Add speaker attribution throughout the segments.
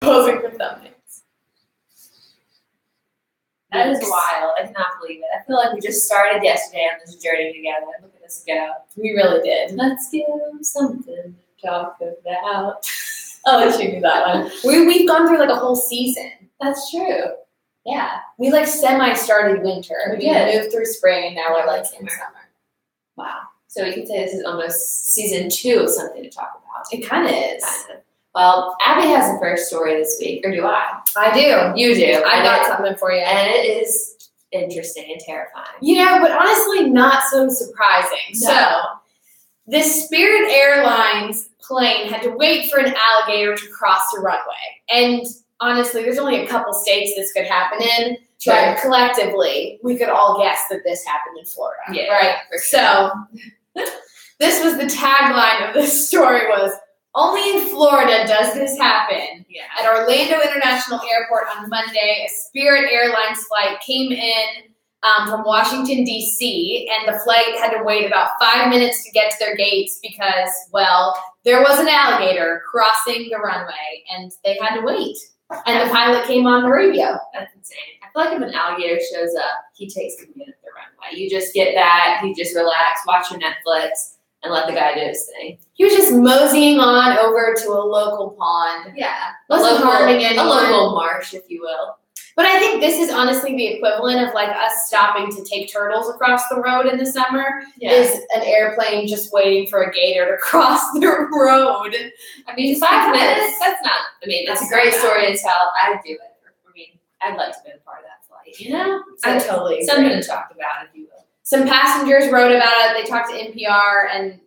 Speaker 1: posing for thumbnails.
Speaker 2: That is wild. I cannot believe it. I feel like we just started yesterday on this journey together. Look at us go.
Speaker 1: We really did.
Speaker 2: Let's give them something to talk about.
Speaker 1: Oh, I should do that one. We've gone through like a whole season.
Speaker 2: That's true. Yeah.
Speaker 1: We like semi-started winter.
Speaker 2: We did.
Speaker 1: Moved through spring and now we're like in summer.
Speaker 2: Wow. So we could say this is almost season 2 of something to talk about.
Speaker 1: It kind of is.
Speaker 2: Kind of. Well, Abby has the first story this week, or do I?
Speaker 1: I do.
Speaker 2: You do.
Speaker 1: I got something for you.
Speaker 2: And it is interesting and terrifying.
Speaker 1: You know, but honestly not so surprising.
Speaker 2: No.
Speaker 1: So, this Spirit Airlines plane had to wait for an alligator to cross the runway. And honestly, there's only a couple states this could happen in.
Speaker 2: Sure.
Speaker 1: But collectively, we could all guess that this happened in Florida.
Speaker 2: Yeah,
Speaker 1: right?
Speaker 2: for
Speaker 1: So, this was the tagline of this story was, only in Florida does this happen.
Speaker 2: Yeah.
Speaker 1: At Orlando International Airport on Monday, a Spirit Airlines flight came in from Washington, D.C., and the flight had to wait about 5 minutes to get to their gates because, well, there was an alligator crossing the runway, and they had to wait. And the pilot came on the radio.
Speaker 2: That's insane. I feel like if an alligator shows up, he takes command of the runway. You just get back, you just relax, watch your Netflix, and let the guy do his thing.
Speaker 1: He was just moseying on over to a local pond.
Speaker 2: Yeah.
Speaker 1: Wasn't harming anyone.
Speaker 2: A local marsh, if you will.
Speaker 1: But I think this is honestly the equivalent of like us stopping to take turtles across the road in the summer.
Speaker 2: Yeah.
Speaker 1: Is an airplane just waiting for a gator to cross the road.
Speaker 2: I mean, 5 minutes, that's not, I mean, that's a great story to tell. I'd do it. I mean, I'd like to be a part of that flight, you know?
Speaker 1: I totally
Speaker 2: Something
Speaker 1: agree.
Speaker 2: to talk about, if you will.
Speaker 1: Some passengers wrote about it. They talked to NPR, and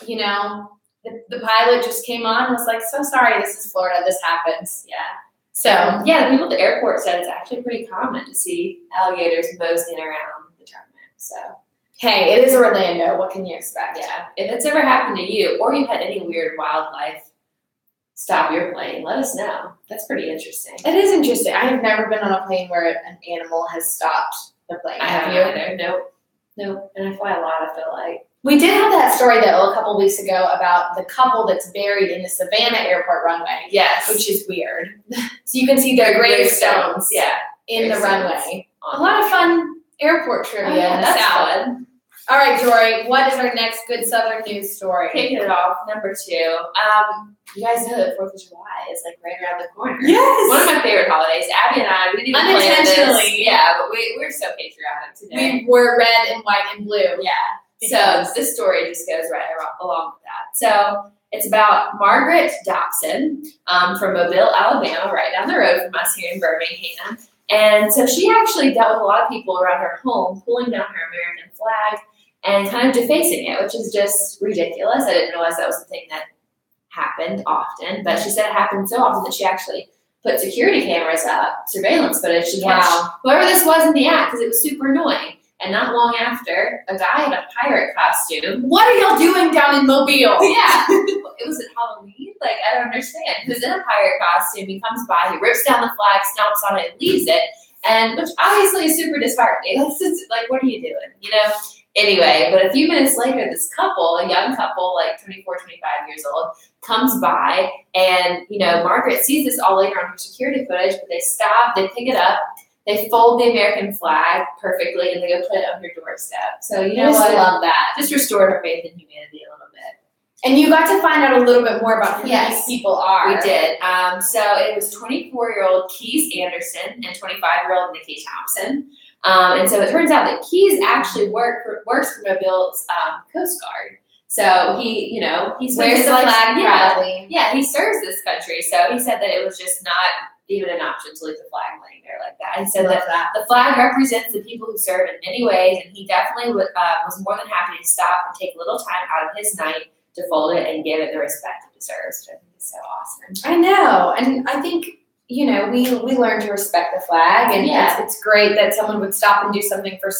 Speaker 1: you know, the pilot just came on and was like, "So sorry, this is Florida. This happens."
Speaker 2: Yeah.
Speaker 1: So
Speaker 2: yeah, the people at the airport said it's actually pretty common to see alligators moseying around the terminal. So
Speaker 1: hey, it is Orlando. What can you expect?
Speaker 2: yeah, if it's ever happened to you, or you've had any weird wildlife stop your plane, let us know. That's pretty interesting.
Speaker 1: It is interesting. I have never been on a plane where an animal has stopped the plane.
Speaker 2: I haven't either. Nope. And I fly a lot, I feel like.
Speaker 1: We did have that story, though, a couple weeks ago about the couple that's buried in the Savannah Airport runway.
Speaker 2: Yes.
Speaker 1: Which is weird. So you can see their gravestones in the runway. A lot of fun airport trivia in the South.
Speaker 2: Fun.
Speaker 1: All right, Jory, what is our next good Southern news story?
Speaker 2: Kicking it off, number 2. You guys know that 4th of July is like right around the corner.
Speaker 1: Yes.
Speaker 2: One of my favorite holidays. Abby and I, we didn't even plan this.
Speaker 1: Unintentionally.
Speaker 2: Yeah, but we're so patriotic today.
Speaker 1: We were red and white and blue.
Speaker 2: Yeah. So this story just goes right along with that. So it's about Margaret Dobson from Mobile, Alabama, right down the road from us here in Birmingham. And so she actually dealt with a lot of people around her home pulling down her American flag and kind of defacing it, which is just ridiculous. I didn't realize that was a thing that happened often, but she said it happened so often that she actually put security cameras up, surveillance footage to catch whoever this was in the act, because it was super annoying. And not long after, a guy in a pirate costume.
Speaker 1: What are y'all doing down in Mobile?
Speaker 2: Yeah. It was at Halloween? Like, I don't understand. He was in a pirate costume. He comes by, he rips down the flag, stomps on it, and leaves it. And which obviously is super disheartening. That's just, like, what are you doing? You know? Anyway, but a few minutes later, this couple, a young couple, like 24, 25 years old, comes by. And, you know, Margaret sees this all later on her security footage, but they stop, they pick it up. They fold the American flag perfectly, and they go put it on your doorstep. So, you know what?
Speaker 1: I love that.
Speaker 2: Just restored her faith in humanity a little bit.
Speaker 1: And you got to find out a little bit more about who these people are.
Speaker 2: We did. So it was 24-year-old Keys Anderson and 25-year-old Nikki Thompson. And so it turns out that Keys actually works for Mobile's Coast Guard. So he, you know, he
Speaker 1: wears the flag proudly.
Speaker 2: Yeah, he serves this country. So he said that it was just not even an option to leave the flag laying there like that. He said that the flag represents the people who serve in many ways, and he definitely was more than happy to stop and take a little time out of his night to fold it and give it the respect it deserves, which I think is so awesome.
Speaker 1: I know, and I think, you know, we learn to respect the flag, and it's great that someone would stop and do something for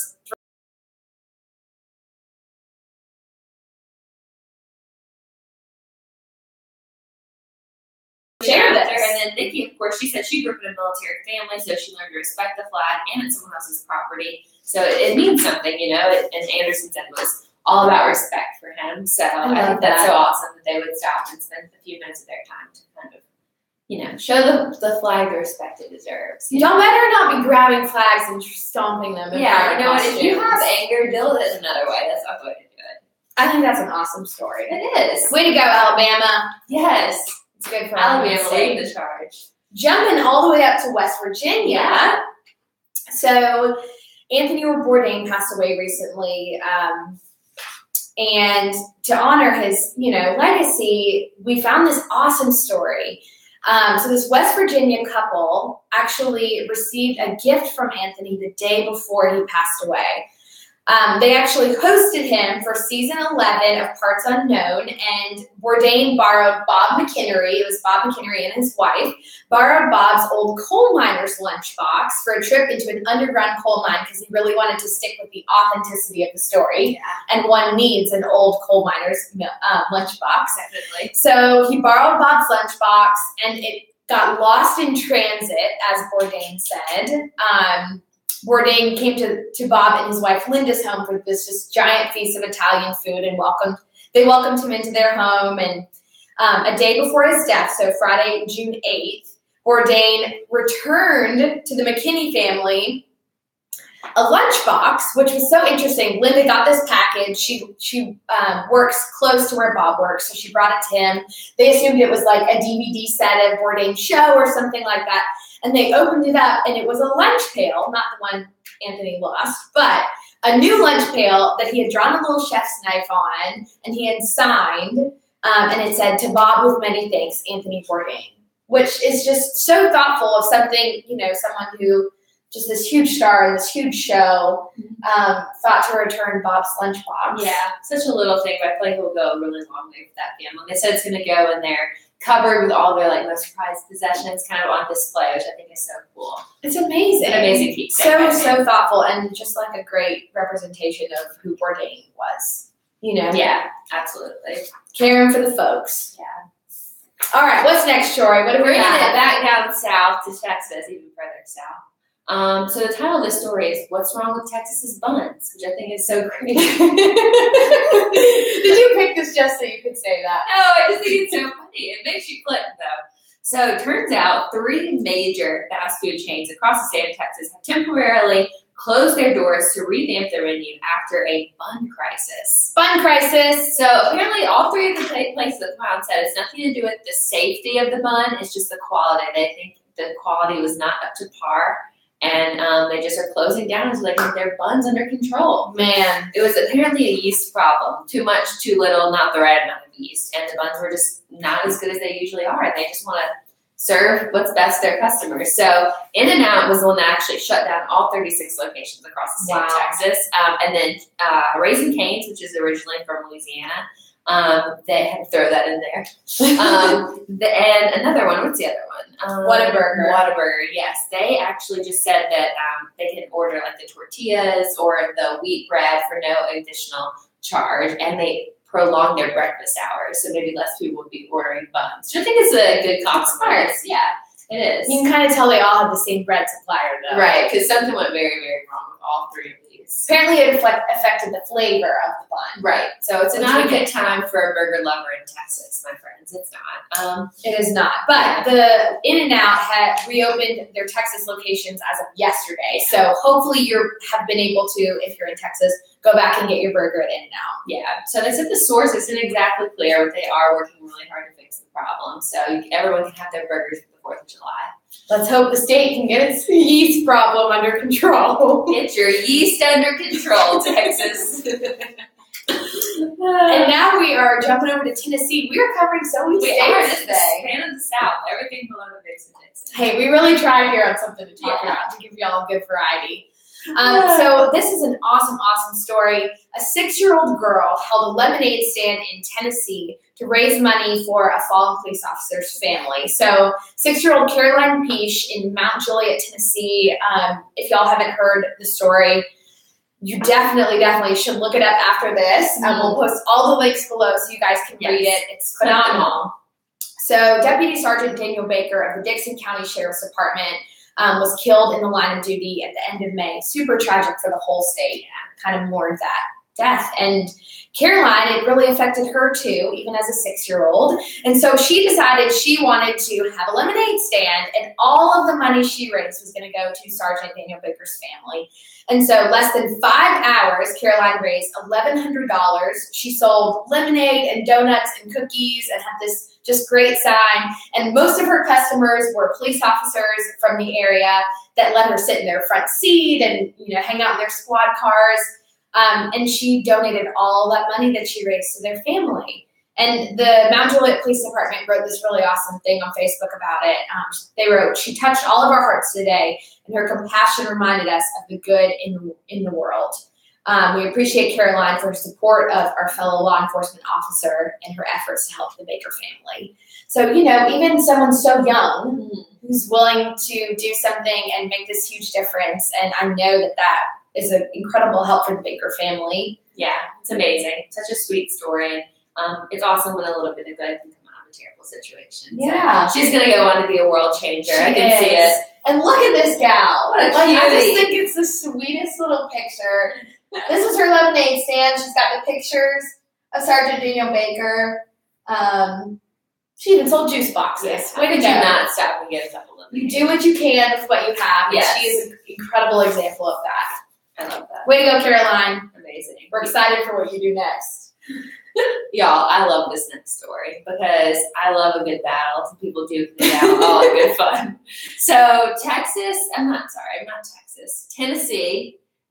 Speaker 1: share this.
Speaker 2: And then Nikki, of course, she said she grew up in a military family, so she learned to respect the flag, and it's someone else's property. So it means something, you know, and Anderson said it was all about respect for him. So I think that's so awesome that they would stop and spend a few minutes of their time to kind of show the flag the respect it deserves.
Speaker 1: Y'all better not be grabbing flags and stomping them.
Speaker 2: Yeah, you know what? If you have anger, deal with it another way. That's not the way to do it.
Speaker 1: I think that's an awesome story.
Speaker 2: It is.
Speaker 1: Way to go, Alabama.
Speaker 2: Yes.
Speaker 1: It's good for
Speaker 2: Alabama leading the charge.
Speaker 1: Jumping all the way up to West Virginia.
Speaker 2: Yeah.
Speaker 1: So Anthony Bourdain passed away recently. And to honor his, legacy, we found this awesome story. So this West Virginia couple actually received a gift from Anthony the day before he passed away. They actually hosted him for season 11 of Parts Unknown, and Bourdain borrowed Bob McInnery, it was Bob McInnery and his wife, borrowed Bob's old coal miner's lunchbox for a trip into an underground coal mine because he really wanted to stick with the authenticity of the story. Yeah. And one needs an old coal miner's lunchbox.
Speaker 2: Definitely.
Speaker 1: So he borrowed Bob's lunchbox, and it got lost in transit, as Bourdain said. Bourdain came to Bob and his wife Linda's home for this just giant feast of Italian food, and they welcomed him into their home. And a day before his death, so Friday, June 8th, Bourdain returned to the McKinney family a lunchbox, which was so interesting. Linda got this package. She works close to where Bob works, so she brought it to him. They assumed it was like a DVD set of Bourdain's show or something like that. And they opened it up, and it was a lunch pail, not the one Anthony lost, but a new lunch pail that he had drawn a little chef's knife on, and he had signed, and it said, "To Bob with many thanks, Anthony Bourdain," which is just so thoughtful of something, someone who, just this huge star in this huge show, thought to return Bob's lunchbox.
Speaker 2: Yeah, such a little thing, but I feel like it will go a really long way for that family. They said it's going to go in there covered with all their most prized possessions kind of on display, which I think is so cool.
Speaker 1: It's amazing.
Speaker 2: An amazing piece.
Speaker 1: So thoughtful, and just like a great representation of who Bourdain was.
Speaker 2: Yeah, absolutely.
Speaker 1: Caring for the folks.
Speaker 2: Yeah.
Speaker 1: All right, what's next, Jory? What have we got?
Speaker 2: Bringing it back down south to Texas, even further south. So the title of this story is "What's Wrong with Texas's Buns," which I think is so crazy.
Speaker 1: Did you pick this just so you could say that?
Speaker 2: No, I just think it's so funny. It makes you click, though. So it turns out 3 major fast food chains across the state of Texas have temporarily closed their doors to revamp their menu after a bun crisis.
Speaker 1: Bun crisis.
Speaker 2: So apparently all 3 of the places that come out and said it's nothing to do with the safety of the bun, it's just the quality. They think the quality was not up to par. And they just are closing down until they get their buns under control.
Speaker 1: Man.
Speaker 2: It was apparently a yeast problem. Too much, too little, not the right amount of yeast. And the buns were just not as good as they usually are. And they just want to serve what's best to their customers. So In-N-Out was the one that actually shut down all 36 locations across the state of Texas. And then Raising Cane's, which is originally from Louisiana, they had to throw that in there. And another one, what's the other one?
Speaker 1: Whataburger.
Speaker 2: Whataburger, yes. They actually just said that they can order the tortillas or the wheat bread for no additional charge, and they prolonged their breakfast hours, so maybe less people would be ordering buns. Which I think is a good compromise. Yeah, it is.
Speaker 1: You can kind of tell they all have the same bread supplier, though.
Speaker 2: Right, because something went very, very wrong with all 3 of these.
Speaker 1: Apparently it affected the flavor of the bun.
Speaker 2: Right, so it's not a good time for a burger lover in Texas, my friends. It's not.
Speaker 1: It is not. But the In-N-Out had reopened their Texas locations as of yesterday. So hopefully you have been able to, if you're in Texas, go back and get your burger at In-N-Out.
Speaker 2: Yeah. So they said the source isn't exactly clear, but they are working really hard to fix the problem. So everyone can have their burgers for the 4th of July.
Speaker 1: Let's hope the state can get its yeast problem under control.
Speaker 2: Get your yeast under control, Texas.
Speaker 1: And now we are jumping over to Tennessee. We are covering so many states today.
Speaker 2: Span of the South, everything below the Vixen Dixon.
Speaker 1: Hey, we really tried here on something to talk about to give y'all a good variety. So this is an awesome story. A 6-year-old girl held a lemonade stand in Tennessee to raise money for a fallen police officer's family. So 6-year-old Caroline Peach in Mount Juliet, Tennessee. If y'all haven't heard the story, you definitely should look it up after this. We'll post all the links below so you guys can read it. It's phenomenal. So Deputy Sergeant Daniel Baker of the Dixon County Sheriff's Department was killed in the line of duty at the end of May. Super tragic for the whole state. Kind of mourned that death. And Caroline, it really affected her too, even as a 6-year-old. And so she decided she wanted to have a lemonade stand, and all of the money she raised was going to go to Sergeant Daniel Baker's family. And so less than 5 hours, Caroline raised $1,100. She sold lemonade and donuts and cookies and had this just great sign. And most of her customers were police officers from the area that let her sit in their front seat and, hang out in their squad cars. And she donated all that money that she raised to their family. And the Mount Juliet Police Department wrote this really awesome thing on Facebook about it. They wrote, "She touched all of our hearts today, and her compassion reminded us of the good in the world." We appreciate Caroline for her support of our fellow law enforcement officer and her efforts to help the Baker family. So, even someone so young who's willing to do something and make this huge difference, and I know that is an incredible help for the Baker family.
Speaker 2: Yeah, it's amazing. Such a sweet story. It's awesome when a little bit of good can come out of a terrible situation.
Speaker 1: Yeah.
Speaker 2: So she's going to go on to be a world changer. I can see it.
Speaker 1: And look at this gal.
Speaker 2: What a
Speaker 1: I just
Speaker 2: cutie.
Speaker 1: think it's the sweetest little picture. This is her lemonade stand. She's got the pictures of Sergeant Daniel Baker. She even sold juice boxes.
Speaker 2: Yes.
Speaker 1: Way to
Speaker 2: Do
Speaker 1: go.
Speaker 2: not stop and get a couple of them.
Speaker 1: You do what you can with what you have.
Speaker 2: Yes.
Speaker 1: And she is an incredible example of that.
Speaker 2: I love that.
Speaker 1: Way to go, Caroline.
Speaker 2: Amazing.
Speaker 1: We're excited for what you do next.
Speaker 2: Y'all, I love this next story because I love a good battle. Some people do battle, all in good fun. So Tennessee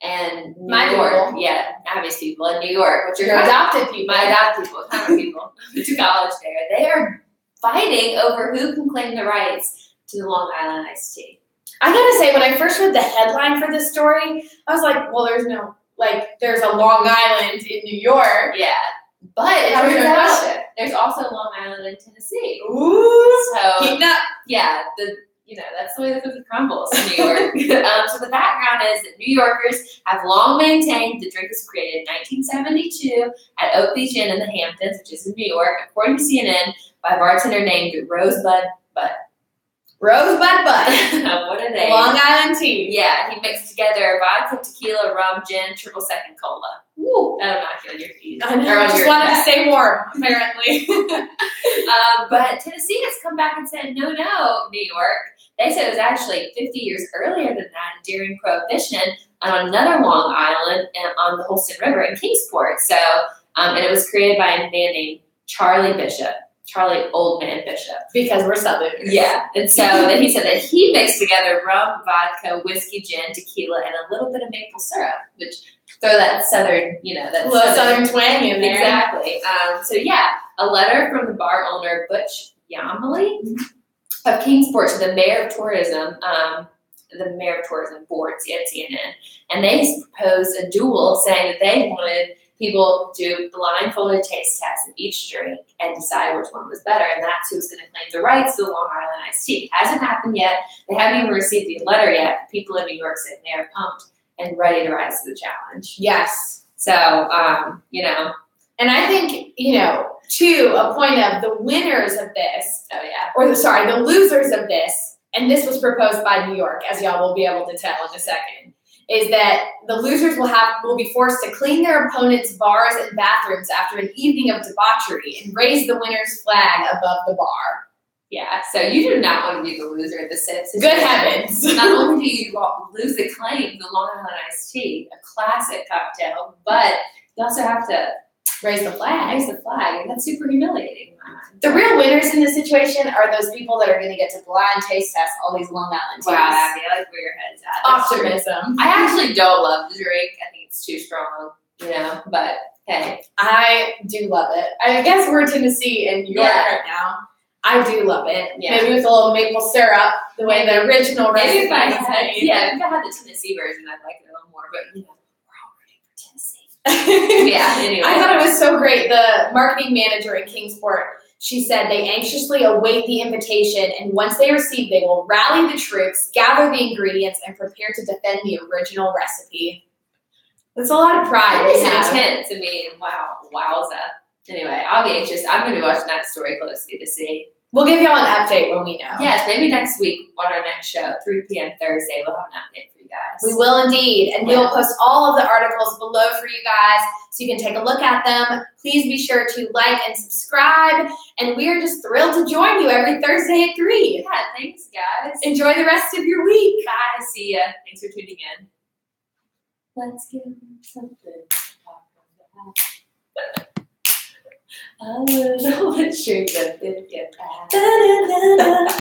Speaker 2: and New York.
Speaker 1: People.
Speaker 2: Yeah, Abby's people in New York, which are
Speaker 1: Your adopted people.
Speaker 2: my adopted people, kind of people went to college there. They are fighting over who can claim the rights to the Long Island iced tea.
Speaker 1: I gotta say, when I first read the headline for this story, I was like, well, there's a Long Island in New York.
Speaker 2: Yeah, but it
Speaker 1: How
Speaker 2: turns
Speaker 1: is
Speaker 2: out
Speaker 1: that?
Speaker 2: there's also Long Island in Tennessee.
Speaker 1: Ooh.
Speaker 2: So
Speaker 1: Keep up.
Speaker 2: yeah, that's the way the cookie crumbles in New York. So the background is that New Yorkers have long maintained the drink was created in 1972 at Oak Beach Inn in the Hamptons, which is in New York, according to CNN, by a bartender named Rosebud Butt.
Speaker 1: Rosebud Butt.
Speaker 2: What a name.
Speaker 1: Long Island tea.
Speaker 2: Yeah, he mixed together vodka, tequila, rum, gin, triple second cola.
Speaker 1: Woo.
Speaker 2: That'll knock you on your feet.
Speaker 1: I know.
Speaker 2: Or
Speaker 1: I
Speaker 2: on
Speaker 1: just
Speaker 2: your
Speaker 1: wanted to
Speaker 2: back.
Speaker 1: stay warm, apparently.
Speaker 2: But Tennessee has come back and said, no, New York. They said it was actually 50 years earlier than that during Prohibition on another Long Island and on the Holston River in Kingsport. So, and it was created by a man named Charlie Old Man Bishop.
Speaker 1: Because we're Southern.
Speaker 2: Yeah. And so then he said that he mixed together rum, vodka, whiskey, gin, tequila, and a little bit of maple syrup, which throw that Southern, that
Speaker 1: little Southern twang in there.
Speaker 2: Exactly. So yeah, a letter from the bar owner, Butch Yamley of Kingsport to the Mayor of Tourism, board, CNN, and they proposed a duel saying that they wanted people to do blindfolded taste tests of each drink and decide which one was better, and that's who's going to claim the rights to the Long Island iced tea. It hasn't happened yet. They haven't even received the letter yet. People in New York said they are pumped and ready to rise to the challenge.
Speaker 1: Yes.
Speaker 2: So,
Speaker 1: And I think, to a point of the winners of this, the losers of this, and this was proposed by New York, as y'all will be able to tell in a second, is that the losers will be forced to clean their opponents' bars and bathrooms after an evening of debauchery and raise the winner's flag above the bar.
Speaker 2: Yeah, so you do not want to be the loser of the situation.
Speaker 1: Good heavens.
Speaker 2: Not only do you lose the claim to Long Island iced tea, a classic cocktail, but you also have to
Speaker 1: Raise the flag.
Speaker 2: and that's super humiliating.
Speaker 1: The real winners in this situation are those people that are going to get to blind taste test all these Long Island teas.
Speaker 2: Wow, Abby, I like where your head's at.
Speaker 1: Optimism.
Speaker 2: I actually don't love the drink. I think it's too strong, but hey.
Speaker 1: I do love it. I guess we're in Tennessee and New York right now. I do love it.
Speaker 2: Yeah.
Speaker 1: Maybe with a little maple syrup, the way the original recipe
Speaker 2: Maybe if I
Speaker 1: is
Speaker 2: had,
Speaker 1: made.
Speaker 2: if I had the Tennessee version, I'd like it a little more, but we're all ready for Tennessee. Yeah, anyway.
Speaker 1: I thought it was so great. The marketing manager in Kingsport, she said they anxiously await the invitation, and once they receive, they will rally the troops, gather the ingredients, and prepare to defend the original recipe. That's a lot of pride.
Speaker 2: That is
Speaker 1: we have.
Speaker 2: intense. I mean, wowza. Anyway, I'll be anxious. I'm going to be watching that story closely to see.
Speaker 1: We'll give y'all an update when we know.
Speaker 2: Yes, maybe next week on our next show, 3 p.m. Thursday, we'll have an update for you you guys.
Speaker 1: We will indeed. And we will post all of the articles below for you guys so you can take a look at them. Please be sure to like and subscribe. And we are just thrilled to join you every Thursday at 3.
Speaker 2: Yeah, thanks, guys.
Speaker 1: Enjoy the rest of your week.
Speaker 2: Bye. See ya. Thanks for tuning in. Let's give something to talk about. I was on a tree that didn't get back.